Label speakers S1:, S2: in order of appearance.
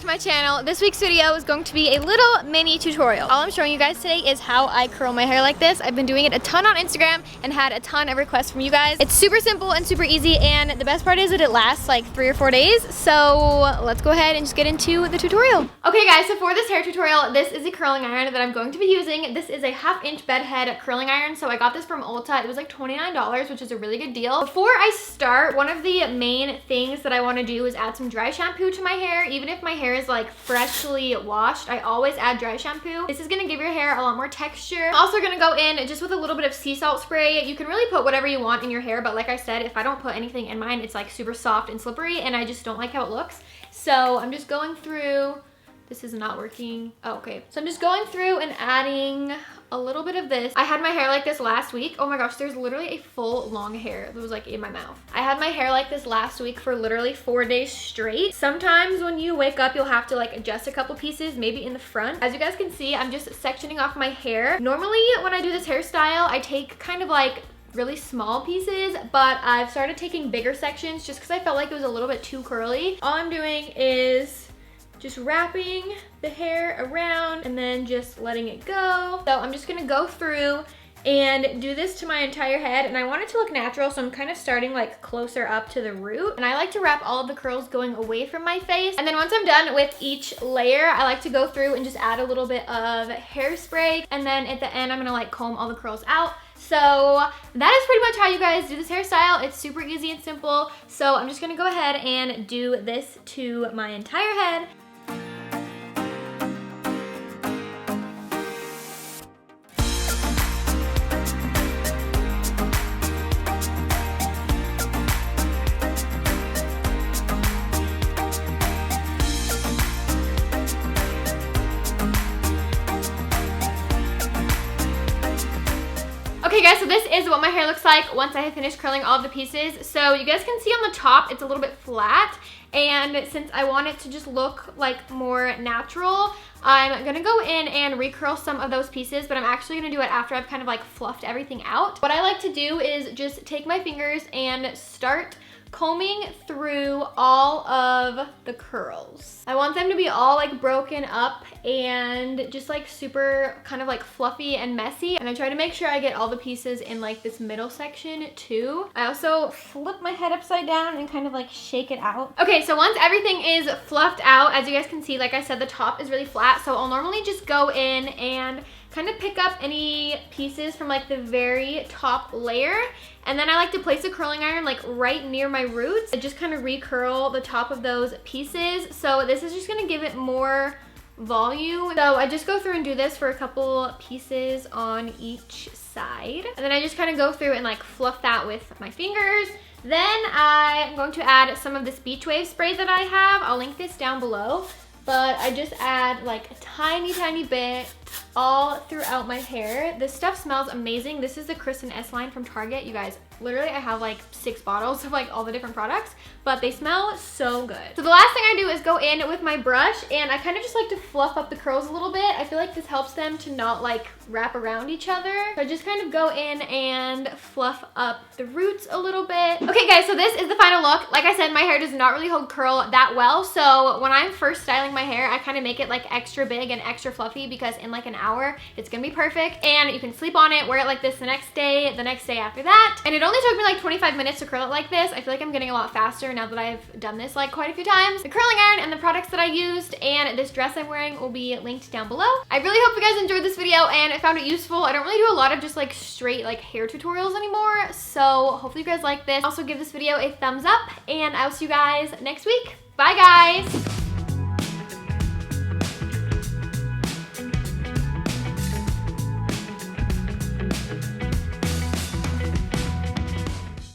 S1: to my channel. This week's video is going to be a little mini tutorial. All I'm showing you guys today is how I curl my hair like this. I've been doing it a ton on Instagram and had a ton of requests from you guys. It's super simple and super easy, and the best part is that it lasts like 3 or 4 days. So let's go ahead and just get into the tutorial. Okay guys, so for this hair tutorial, this is a curling iron that I'm going to be using. This is a 1/2 inch bed head curling iron. So I got this from Ulta. It was like $29, which is a really good deal. Before I start, one of the main things that I want to do is add some dry shampoo to my hair. Even if my hair is like freshly washed, I always add dry shampoo. This is going to give your hair a lot more texture. I'm also going to go in just with a little bit of sea salt spray. You can really put whatever you want in your hair, but like I said, if I don't put anything in mine, it's like super soft and slippery and I just don't like how it looks. So I'm just going through. This is not working. Oh, okay. So I'm just going through and adding a little bit of this. I had my hair like this last week. Oh my gosh, there's literally a full long hair that was like in my mouth. I had my hair like this last week for literally 4 days straight. Sometimes when you wake up, you'll have to like adjust a couple pieces, maybe in the front. As you guys can see, I'm just sectioning off my hair. Normally when I do this hairstyle, I take kind of like really small pieces, but I've started taking bigger sections just because I felt like it was a little bit too curly. All I'm doing is just wrapping the hair around and then just letting it go. So I'm just gonna go through and do this to my entire head, and I want it to look natural, so I'm kind of starting like closer up to the root. And I like to wrap all of the curls going away from my face. And then once I'm done with each layer, I like to go through and just add a little bit of hairspray. And then at the end, I'm gonna like comb all the curls out. So that is pretty much how you guys do this hairstyle. It's super easy and simple. So I'm just gonna go ahead and do this to my entire head. Okay guys, so this is what my hair looks like once I have finished curling all of the pieces. So you guys can see on the top, it's a little bit flat. And since I want it to just look like more natural, I'm gonna go in and recurl some of those pieces, but I'm actually gonna do it after I've kind of like fluffed everything out. What I like to do is just take my fingers and start combing through all of the curls. I want them to be all like broken up and just like super kind of like fluffy and messy. And I try to make sure I get all the pieces in like this middle section too. I also flip my head upside down and kind of like shake it out. Okay, so once everything is fluffed out, as you guys can see, like I said, the top is really flat. So I'll normally just go in and kind of pick up any pieces from like the very top layer, and then I like to place a curling iron like right near my roots and just kind of recurl the top of those pieces. So this is just gonna give it more volume. So I just go through and do this for a couple pieces on each side, and then I just kind of go through and like fluff that with my fingers. Then I'm going to add some of this beach wave spray that I have. I'll link this down below. But I just add like a tiny bit all throughout my hair. This stuff smells amazing. This is the Kristen S line from Target. You guys, literally I have like 6 bottles of like all the different products, but they smell so good. So the last thing I do is go in with my brush, and I kind of just like to fluff up the curls a little bit. I feel like this helps them to not like wrap around each other. So I just kind of go in and fluff up the roots a little bit. Okay guys, so this is the final look. Like I said, my hair does not really hold curl that well. So when I'm first styling my hair, I kind of make it like extra big and extra fluffy, because in like an hour, it's gonna be perfect. And you can sleep on it, wear it like this the next day after that. And it only took me like 25 minutes to curl it like this. I feel like I'm getting a lot faster now that I've done this like quite a few times. The curling iron and the products that I used and this dress I'm wearing will be linked down below. I really hope you guys enjoyed this video and found it useful. I don't really do a lot of just like straight like hair tutorials anymore. So hopefully you guys like this. Also give this video a thumbs up, and I'll see you guys next week. Bye guys.